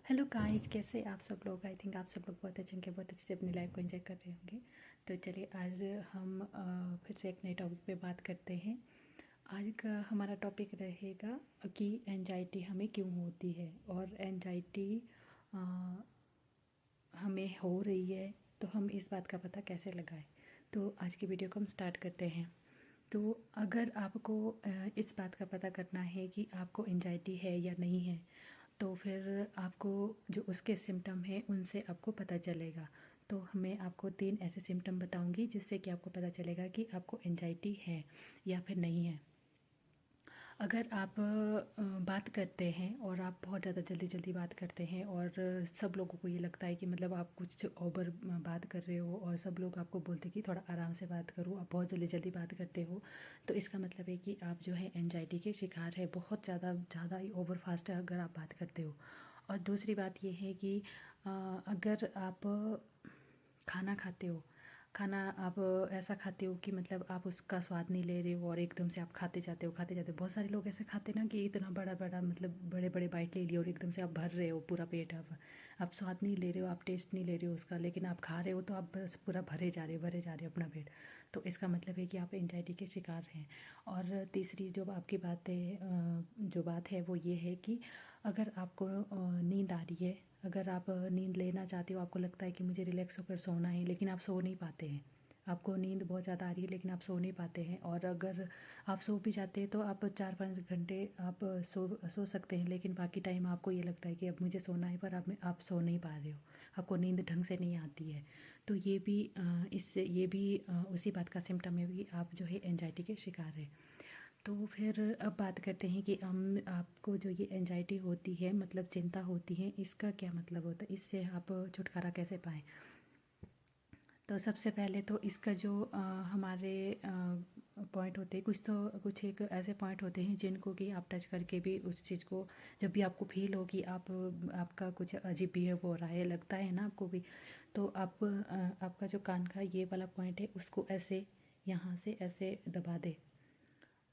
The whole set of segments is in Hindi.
हेलो गाइस, कैसे आप सब लोग। आई थिंक आप सब लोग बहुत अच्छे होंगे, बहुत अच्छे से अपनी लाइफ को एंजॉय कर रहे होंगे। तो चलिए आज हम फिर से एक नए टॉपिक पे बात करते हैं। आज का हमारा टॉपिक रहेगा कि एंजाइटी हमें क्यों होती है, और एंजाइटी हमें हो रही है तो हम इस बात का पता कैसे लगाएं। तो आज की वीडियो को हम स्टार्ट करते हैं। तो अगर आपको इस बात का पता करना है कि आपको एंजाइटी है या नहीं है, तो फिर आपको जो उसके सिम्टम हैं उनसे आपको पता चलेगा। तो मैं आपको 3 ऐसे सिम्टम बताऊंगी जिससे कि आपको पता चलेगा कि आपको एंजाइटी है या फिर नहीं है। अगर आप बात करते हैं और आप बहुत ज़्यादा जल्दी जल्दी बात करते हैं और सब लोगों को ये लगता है कि मतलब आप कुछ ओवर बात कर रहे हो, और सब लोग आपको बोलते हैं कि थोड़ा आराम से बात करो, आप बहुत जल्दी जल्दी बात करते हो, तो इसका मतलब है कि आप जो है एंजाइटी के शिकार है। बहुत ज़्यादा ही ओवर फास्ट है अगर आप बात करते हो। और दूसरी बात ये है कि अगर आप खाना खाते हो, खाना आप ऐसा खाते हो कि मतलब आप उसका स्वाद नहीं ले रहे हो और एकदम से आप खाते जाते हो। बहुत सारे लोग ऐसे खाते ना कि इतना बड़ा बड़ा मतलब बड़े बड़े बाइट ले लिया और एकदम से आप भर रहे हो पूरा पेट। आप स्वाद नहीं ले रहे हो, आप टेस्ट नहीं ले रहे हो उसका, लेकिन आप खा रहे हो तो आप बस पूरा भरे जा रहे हो अपना पेट। तो इसका मतलब है कि आप एंजाइटी के शिकार हैं। और तीसरी जो आपकी बात है, जो बात है वो ये है कि अगर आपको नींद आ रही है, अगर आप नींद लेना चाहते हो, आपको लगता है कि मुझे रिलैक्स होकर सोना है, लेकिन आप सो नहीं पाते हैं। आपको नींद बहुत ज़्यादा आ रही है लेकिन आप सो नहीं पाते हैं। और अगर आप सो भी जाते हैं तो आप 4-5 घंटे आप सो सकते हैं, लेकिन बाकी टाइम आपको ये लगता है कि अब मुझे सोना है, पर आप सो नहीं पा रहे हो, आपको नींद ढंग से नहीं आती है। तो ये भी इससे ये भी उसी बात का सिम्टम है कि आप जो है एंजाइटी के शिकार है। तो फिर अब बात करते हैं कि हम आपको जो ये एंजाइटी होती है, मतलब चिंता होती है, इसका क्या मतलब होता है, इससे आप छुटकारा कैसे पाएँ। तो सबसे पहले तो इसका जो हमारे पॉइंट होते हैं, कुछ एक ऐसे पॉइंट होते हैं जिनको कि आप टच करके भी उस चीज़ को, जब भी आपको फील हो कि आपका कुछ अजीब बिहेव हो रहा है, लगता है ना आपको भी, तो आप आपका जो कान का ये वाला पॉइंट है उसको ऐसे यहाँ से ऐसे दबा दे,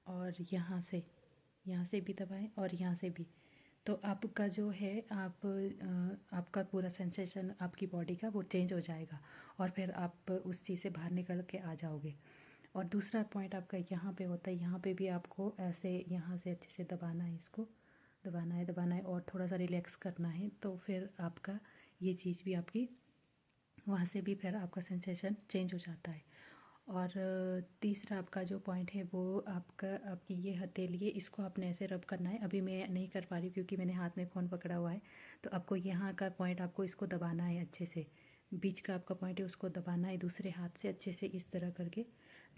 और यहाँ से भी दबाएं और यहाँ से भी। तो आपका जो है आपका पूरा सेंसेशन आपकी बॉडी का वो चेंज हो जाएगा, और फिर आप उस चीज़ से बाहर निकल के आ जाओगे। और दूसरा पॉइंट आपका यहाँ पे होता है, यहाँ पे भी आपको ऐसे यहाँ से अच्छे से दबाना है, इसको दबाना है और थोड़ा सा रिलैक्स करना है। तो फिर आपका ये चीज़ भी आपकी वहाँ से भी फिर आपका सेंसेशन चेंज हो जाता है। और तीसरा आपका जो पॉइंट है वो आपकी ये हथेली है, इसको आपने ऐसे रब करना है। अभी मैं नहीं कर पा रही क्योंकि मैंने हाथ में फ़ोन पकड़ा हुआ है। तो आपको यहाँ का पॉइंट, आपको इसको दबाना है अच्छे से, बीच का आपका पॉइंट है उसको दबाना है दूसरे हाथ से अच्छे से इस तरह करके,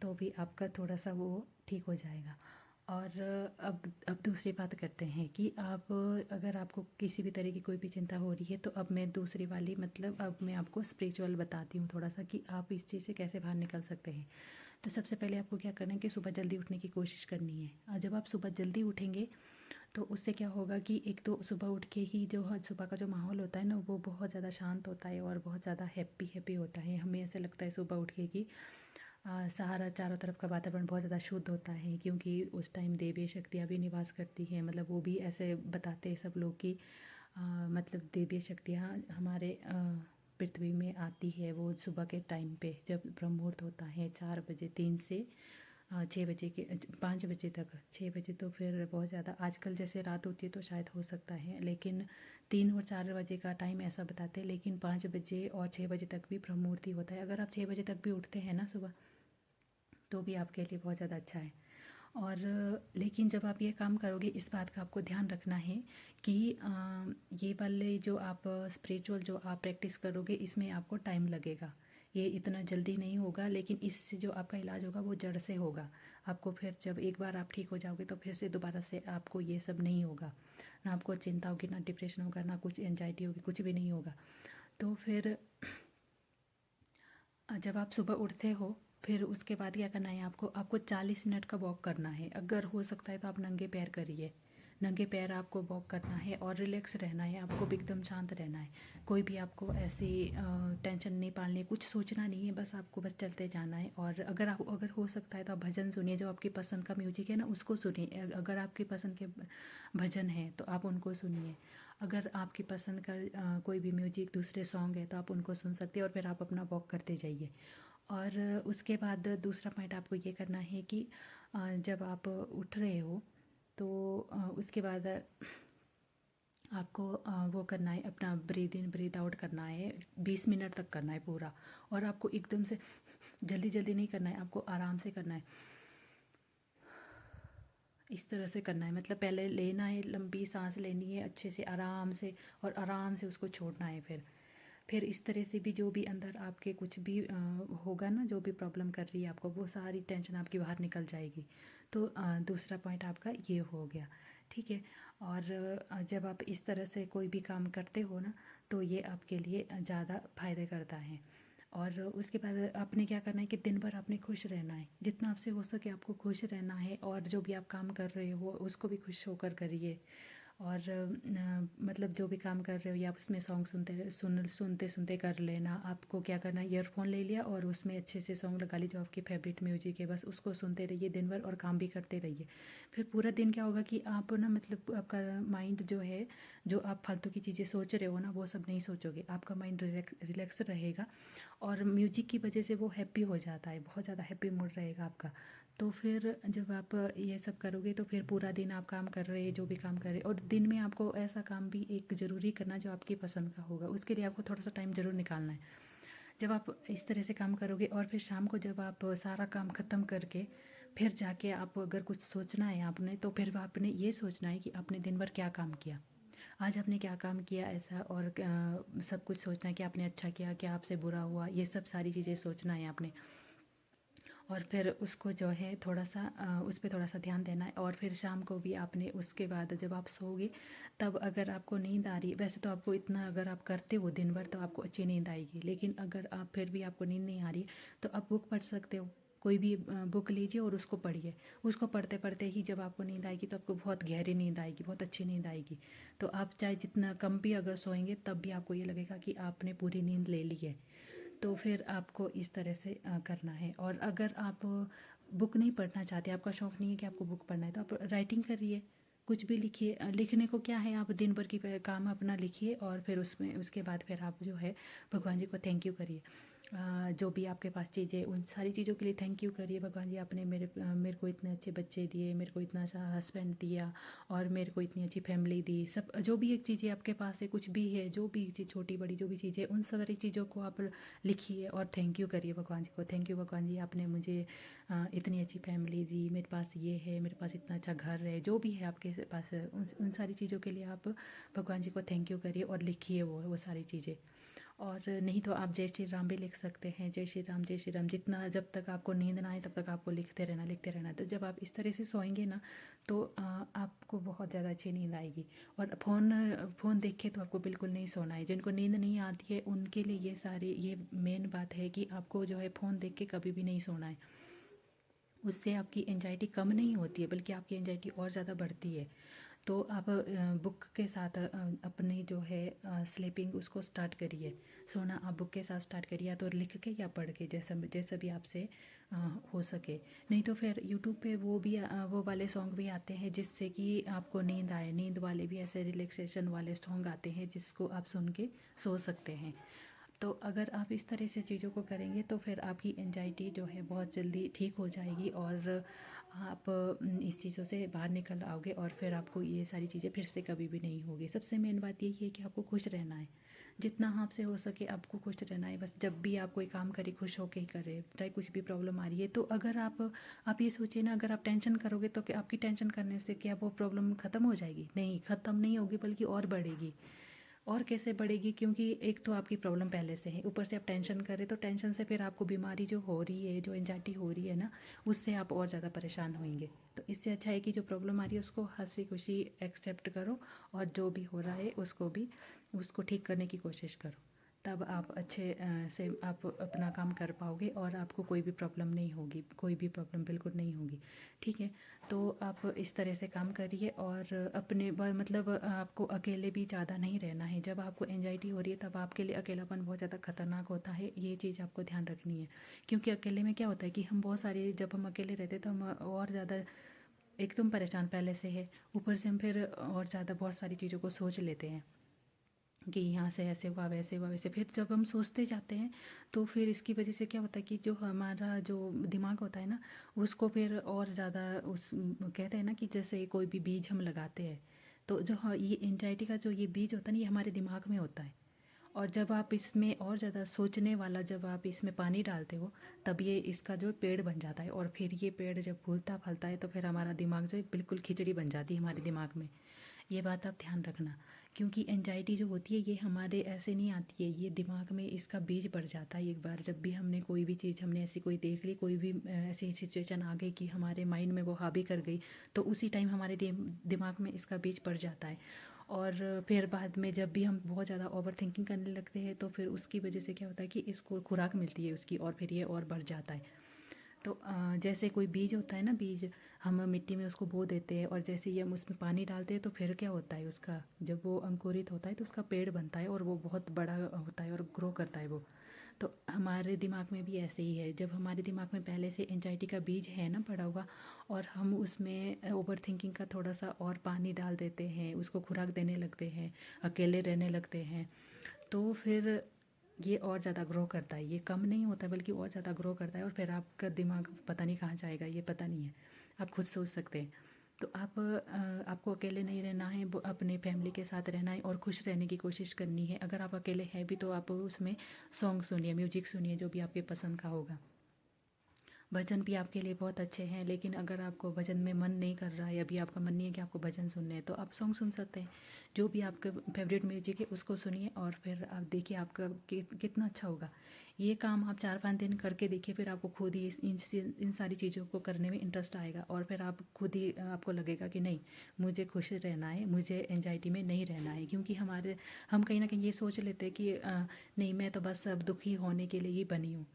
तो भी आपका थोड़ा सा वो ठीक हो जाएगा। और अब दूसरी बात करते हैं कि आप अगर आपको किसी भी तरह की कोई भी चिंता हो रही है, तो अब मैं दूसरी वाली मतलब अब मैं आपको स्पिरिचुअल बताती हूँ थोड़ा सा कि आप इस चीज़ से कैसे बाहर निकल सकते हैं। तो सबसे पहले आपको क्या करना है कि सुबह जल्दी उठने की कोशिश करनी है। और जब आप सुबह जल्दी उठेंगे तो उससे क्या होगा कि एक तो सुबह उठ के ही जो सुबह का जो माहौल होता है ना, वो बहुत ज़्यादा शांत होता है और बहुत ज़्यादा हैप्पी हैप्पी होता है। हमें ऐसे लगता है सुबह उठ के कि सारा चारों तरफ का वातावरण बहुत ज़्यादा शुद्ध होता है, क्योंकि उस टाइम देवी शक्तियाँ भी निवास करती हैं। मतलब वो भी ऐसे बताते हैं सब लोग कि मतलब देवी शक्तियाँ हमारे पृथ्वी में आती है वो सुबह के टाइम पे, जब ब्रह्म मुहूर्त होता है 4 बजे, 3 से 6 बजे के 5 बजे तक। 6 बजे तो फिर बहुत ज़्यादा, आजकल जैसे रात होती है तो शायद हो सकता है, लेकिन 3 और 4 बजे का टाइम ऐसा बताते हैं। लेकिन 5 बजे और 6 बजे तक भी ब्रह्म मुहूर्त ही होता है। अगर आप 6 बजे तक भी उठते हैं ना सुबह, तो भी आपके लिए बहुत ज़्यादा अच्छा है। और लेकिन जब आप ये काम करोगे, इस बात का आपको ध्यान रखना है कि ये वाले जो आप स्पिरिचुअल जो आप प्रैक्टिस करोगे, इसमें आपको टाइम लगेगा, ये इतना जल्दी नहीं होगा। लेकिन इससे जो आपका इलाज होगा वो जड़ से होगा। आपको फिर जब एक बार आप ठीक हो जाओगे तो फिर से दोबारा से आपको ये सब नहीं होगा, ना आपको चिंता होगी, ना डिप्रेशन होगा, ना कुछ एंजाइटी होगी, कुछ भी नहीं होगा। तो फिर जब आप सुबह उठते हो, फिर उसके बाद क्या करना है, आपको आपको 40 मिनट का वॉक करना है। अगर हो सकता है तो आप नंगे पैर करिए, नंगे पैर आपको वॉक करना है और रिलैक्स रहना है, आपको भी एकदम शांत रहना है। कोई भी आपको ऐसी टेंशन नहीं पालनी है, कुछ सोचना नहीं है, बस आपको बस चलते जाना है। और अगर हो सकता है तो आप भजन सुनिए, जो आपकी पसंद का म्यूजिक है ना उसको सुनिए। अगर आपकी पसंद के भजन हैं तो आप उनको सुनिए। अगर आपकी पसंद का कोई भी म्यूजिक दूसरे सॉन्ग है तो आप उनको सुन सकते हैं और फिर आप अपना वॉक करते जाइए। और उसके बाद दूसरा पॉइंट आपको ये करना है कि जब आप उठ रहे हो तो उसके बाद आपको वो करना है, अपना ब्रीद इन ब्रीद आउट करना है, 20 मिनट तक करना है पूरा। और आपको एकदम से जल्दी जल्दी नहीं करना है, आपको आराम से करना है, इस तरह से करना है। मतलब पहले लेना है, लंबी सांस लेनी है अच्छे से आराम से, और आराम से उसको छोड़ना है। फिर इस तरह से भी जो भी अंदर आपके कुछ भी होगा ना, जो भी प्रॉब्लम कर रही है आपको, वो सारी टेंशन आपकी बाहर निकल जाएगी। तो दूसरा पॉइंट आपका ये हो गया, ठीक है। और जब आप इस तरह से कोई भी काम करते हो ना, तो ये आपके लिए ज़्यादा फायदे करता है। और उसके बाद आपने क्या करना है कि दिन भर आपने खुश रहना है, जितना आपसे हो सके आपको खुश रहना है। और जो भी आप काम कर रहे हो उसको भी खुश होकर करिए। और मतलब जो भी काम कर रहे हो या आप उसमें सॉन्ग सुनते सुनते कर लेना। आपको क्या करना है, ईयरफोन ले लिया और उसमें अच्छे से सॉन्ग लगा लीजिए, जो आपकी फेवरेट म्यूजिक है, बस उसको सुनते रहिए दिन भर और काम भी करते रहिए। फिर पूरा दिन क्या होगा कि आप ना, मतलब आपका माइंड जो है, जो आप फालतू की चीज़ें सोच रहे हो ना, वो सब नहीं सोचोगे, आपका माइंड रिलैक्स रहेगा। और म्यूजिक की वजह से वो हैप्पी हो जाता है, बहुत ज़्यादा हैप्पी मूड रहेगा आपका। तो फिर जब आप ये सब करोगे तो फिर पूरा दिन आप काम कर रहे हैं, जो भी काम कर रहे हैं। और दिन में आपको ऐसा काम भी एक ज़रूरी करना जो आपकी पसंद का होगा, उसके लिए आपको थोड़ा सा टाइम ज़रूर निकालना है। जब आप इस तरह से काम करोगे और फिर शाम को जब आप सारा काम ख़त्म करके फिर जाके आप अगर कुछ सोचना है आपने, तो फिर आपने ये सोचना है कि आपने दिन भर क्या काम किया, आज आपने क्या काम किया ऐसा। और सब कुछ सोचना है कि आपने अच्छा किया, क्या आपसे बुरा हुआ, ये सब सारी चीज़ें सोचना है आपने। और फिर उसको जो है थोड़ा सा उस पर थोड़ा सा ध्यान देना है। और फिर शाम को भी आपने, उसके बाद जब आप सोओगे तब अगर आपको नींद आ रही है, वैसे तो आपको इतना अगर आप करते हो दिन भर तो आपको अच्छी नींद आएगी, लेकिन अगर आप फिर भी आपको नींद नहीं आ रही तो आप बुक पढ़ सकते हो। कोई भी बुक लीजिए और उसको पढ़िए। उसको पढ़ते पढ़ते ही जब आपको नींद आएगी तो आपको बहुत गहरी नींद आएगी, बहुत अच्छी नींद आएगी। तो आप चाहे जितना कम भी अगर सोएंगे तब भी आपको ये लगेगा कि आपने पूरी नींद ले ली है। तो फिर आपको इस तरह से करना है। और अगर आप बुक नहीं पढ़ना चाहते, आपका शौक़ नहीं है कि आपको बुक पढ़ना है, तो आप राइटिंग करिए, कुछ भी लिखिए। लिखने को क्या है, आप दिन भर की काम अपना लिखिए और फिर उसमें उसके बाद फिर आप जो है भगवान जी को थैंक यू करिए। जो भी आपके पास चीज़ें, उन सारी चीज़ों के लिए थैंक यू करिए। भगवान जी, आपने मेरे को इतने अच्छे बच्चे दिए, मेरे को इतना सा हस्बैंड दिया, और मेरे को इतनी अच्छी फैमिली दी। सब जो भी एक चीज़ें आपके पास है, कुछ भी है, जो भी चीज़ छोटी बड़ी जो भी चीज़ें, उन सारी चीज़ों को आप लिखिए और थैंक यू करिए भगवान जी को। थैंक यू भगवान जी, आपने मुझे इतनी अच्छी फैमिली दी, मेरे पास ये है, मेरे पास इतना अच्छा घर है, जो भी है आपके पास, उन सारी चीज़ों के लिए आप भगवान जी को थैंक यू करिए और लिखिए वो सारी चीज़ें। और नहीं तो आप जय श्री राम भी लिख सकते हैं, जय श्री राम जय श्री राम, जितना, जब तक आपको नींद ना आए तब तक आपको लिखते रहना, लिखते रहना। तो जब आप इस तरह से सोएंगे ना तो आपको बहुत ज़्यादा अच्छी नींद आएगी। और फ़ोन देख के तो आपको बिल्कुल नहीं सोना है। जिनको नींद नहीं आती है उनके लिए ये मेन बात है कि आपको जो है फ़ोन देख के कभी भी नहीं सोना है। उससे आपकी एंजाइटी कम नहीं होती है, बल्कि आपकी एंजाइटी और ज़्यादा बढ़ती है। तो आप बुक के साथ अपनी जो है स्लीपिंग उसको स्टार्ट करिए। सोना आप बुक के साथ स्टार्ट करिए, या तो लिख के या पढ़ के, जैसा जैसा भी आपसे हो सके। नहीं तो फिर यूट्यूब पे वो वाले सॉन्ग भी आते हैं जिससे कि आपको नींद आए। नींद वाले भी ऐसे रिलैक्सेशन वाले सॉन्ग आते हैं जिसको आप सुन के सो सकते हैं। तो अगर आप इस तरह से चीज़ों को करेंगे तो फिर आपकी एंजाइटी जो है बहुत जल्दी ठीक हो जाएगी, और आप इस चीज़ों से बाहर निकल आओगे, और फिर आपको ये सारी चीज़ें फिर से कभी भी नहीं होगी। सबसे मेन बात यही है कि आपको खुश रहना है, जितना आपसे हो सके आपको खुश रहना है। बस जब भी आप कोई काम करें खुश होके ही करें, चाहे कुछ भी प्रॉब्लम आ रही है। तो अगर आप ये सोचिए ना, अगर आप टेंशन करोगे तो क्या आपकी टेंशन करने से क्या वो प्रॉब्लम ख़त्म हो जाएगी? नहीं, ख़त्म नहीं होगी, बल्कि और बढ़ेगी। और कैसे बढ़ेगी? क्योंकि एक तो आपकी प्रॉब्लम पहले से है, ऊपर से आप टेंशन कर रहे, तो टेंशन से फिर आपको बीमारी जो हो रही है, जो एंजाइटी हो रही है ना, उससे आप और ज़्यादा परेशान होंगे। तो इससे अच्छा है कि जो प्रॉब्लम आ रही है उसको हंसी खुशी एक्सेप्ट करो, और जो भी हो रहा है उसको ठीक करने की कोशिश करो। तब आप अच्छे से आप अपना काम कर पाओगे और आपको कोई भी प्रॉब्लम नहीं होगी, कोई भी प्रॉब्लम बिल्कुल नहीं होगी। ठीक है, तो आप इस तरह से काम करिए। और मतलब आपको अकेले भी ज़्यादा नहीं रहना है। जब आपको एंजाइटी हो रही है तब आपके लिए अकेलापन बहुत ज़्यादा खतरनाक होता है, ये चीज़ आपको ध्यान रखनी है। क्योंकि अकेले में क्या होता है कि हम बहुत सारे, जब हम अकेले रहते हैं तो हम और ज़्यादा एक तुम परेशान पहले से है, ऊपर से हम फिर और ज़्यादा बहुत सारी चीज़ों को सोच लेते हैं कि यहाँ से ऐसे हुआ वैसे हुआ वैसे। फिर जब हम सोचते जाते हैं तो फिर इसकी वजह से क्या होता है कि जो हमारा जो दिमाग होता है ना, उसको फिर और ज़्यादा उस कहते हैं ना कि जैसे कोई भी बीज हम लगाते हैं, तो जो ये एंजाइटी का जो ये बीज होता है ना, ये हमारे दिमाग में होता है। और जब आप इसमें और ज़्यादा सोचने वाला जब आप इसमें पानी डालते हो, तब ये इसका जो पेड़ बन जाता है। और फिर ये पेड़ जब फूलता फलता है तो फिर हमारा दिमाग जो है बिल्कुल खिचड़ी बन जाती है हमारे दिमाग में। ये बात आप ध्यान रखना, क्योंकि एंजाइटी जो होती है ये हमारे ऐसे नहीं आती है, ये दिमाग में इसका बीज पड़ जाता है। एक बार जब भी हमने कोई भी चीज़ हमने ऐसी कोई देख ली, कोई भी ऐसी सिचुएशन आ गई कि हमारे माइंड में वो हावी कर गई, तो उसी टाइम हमारे दिमाग में इसका बीज पड़ जाता है। और फिर बाद में जब भी हम बहुत ज़्यादा ओवर थिंकिंग करने लगते हैं तो फिर उसकी वजह से क्या होता है कि इसको खुराक मिलती है उसकी, और फिर ये और बढ़ जाता है। तो जैसे कोई बीज होता है ना, बीज हम मिट्टी में उसको बो देते हैं, और जैसे ही हम उसमें पानी डालते हैं तो फिर क्या होता है, उसका जब वो अंकुरित होता है तो उसका पेड़ बनता है और वो बहुत बड़ा होता है और ग्रो करता है वो। तो हमारे दिमाग में भी ऐसे ही है, जब हमारे दिमाग में पहले से एंजाइटी का बीज है ना पड़ा हुआ, और हम उसमें ओवर थिंकिंग का थोड़ा सा और पानी डाल देते हैं, उसको खुराक देने लगते हैं, अकेले रहने लगते हैं, तो फिर ये और ज़्यादा ग्रो करता है। ये कम नहीं होता बल्कि और ज़्यादा ग्रो करता है, और फिर आपका दिमाग पता नहीं कहाँ जाएगा, ये पता नहीं है। आप खुद सोच सकते हैं। तो आपको अकेले नहीं रहना है, वो अपने फैमिली के साथ रहना है और खुश रहने की कोशिश करनी है। अगर आप अकेले हैं भी तो आप उसमें सॉन्ग सुनिए, म्यूजिक सुनिए, जो भी आपके पसंद का होगा। भजन भी आपके लिए बहुत अच्छे हैं, लेकिन अगर आपको भजन में मन नहीं कर रहा है, अभी आपका मन नहीं है कि आपको भजन सुनने हैं, तो आप सॉन्ग सुन सकते हैं। जो भी आपका फेवरेट म्यूजिक है उसको सुनिए, और फिर आप देखिए आपका कितना अच्छा होगा। ये काम आप 4-5 दिन करके देखिए, फिर आपको खुद ही इन सारी चीज़ों को करने में इंटरेस्ट आएगा, और फिर आप खुद ही आपको लगेगा कि नहीं, मुझे खुश रहना है, मुझे एंजाइटी में नहीं रहना है। क्योंकि हम कहीं ना कहीं ये सोच लेते हैं कि नहीं, मैं तो बस अब दुखी होने के लिए ही बनी हूँ,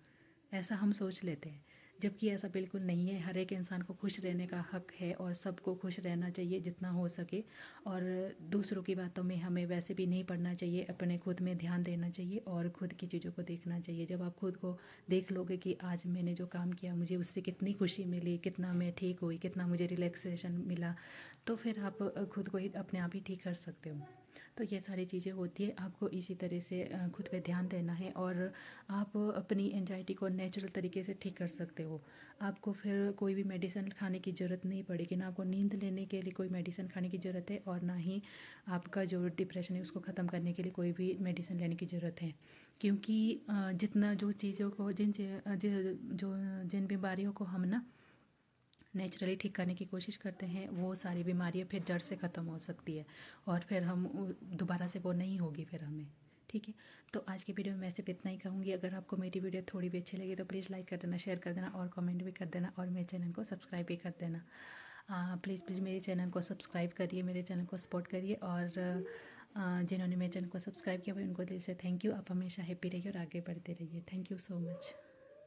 ऐसा हम सोच लेते हैं। जबकि ऐसा बिल्कुल नहीं है। हर एक इंसान को खुश रहने का हक है, और सबको खुश रहना चाहिए जितना हो सके। और दूसरों की बातों में हमें वैसे भी नहीं पड़ना चाहिए, अपने खुद में ध्यान देना चाहिए और खुद की चीज़ों को देखना चाहिए। जब आप खुद को देख लोगे कि आज मैंने जो काम किया मुझे उससे कितनी खुशी मिली, कितना मैं ठीक हुई, कितना मुझे रिलैक्सेशन मिला, तो फिर आप खुद को ही अपने आप ही ठीक कर सकते हो। तो ये सारी चीज़ें होती है, आपको इसी तरह से खुद पे ध्यान देना है, और आप अपनी एंजाइटी को नेचुरल तरीके से ठीक कर सकते हो। आपको फिर कोई भी मेडिसिन खाने की ज़रूरत नहीं पड़ेगी, ना आपको नींद लेने के लिए कोई मेडिसिन खाने की ज़रूरत है, और ना ही आपका जो डिप्रेशन है उसको ख़त्म करने के लिए कोई भी मेडिसिन लेने की ज़रूरत है। क्योंकि जितना जो चीज़ों को जिन बीमारियों को हम ना नेचुरली ठीक करने की कोशिश करते हैं, वो सारी बीमारियां फिर जड़ से ख़त्म हो सकती है, और फिर हम दोबारा से वो नहीं होगी फिर हमें। ठीक है, तो आज की वीडियो में मैं सिर्फ इतना ही कहूँगी। अगर आपको मेरी वीडियो थोड़ी भी अच्छी लगी तो प्लीज़ लाइक कर देना, शेयर कर देना, और कमेंट भी कर देना, और मेरे चैनल को सब्सक्राइब भी कर देना। प्लीज़ मेरे चैनल को सब्सक्राइब करिए, मेरे चैनल को सपोर्ट करिए, और जिन्होंने मेरे चैनल को सब्सक्राइब किया हुआ उनको दिल से थैंक यू। आप हमेशा हैप्पी रहिए और आगे बढ़ते रहिए। Thank you so much.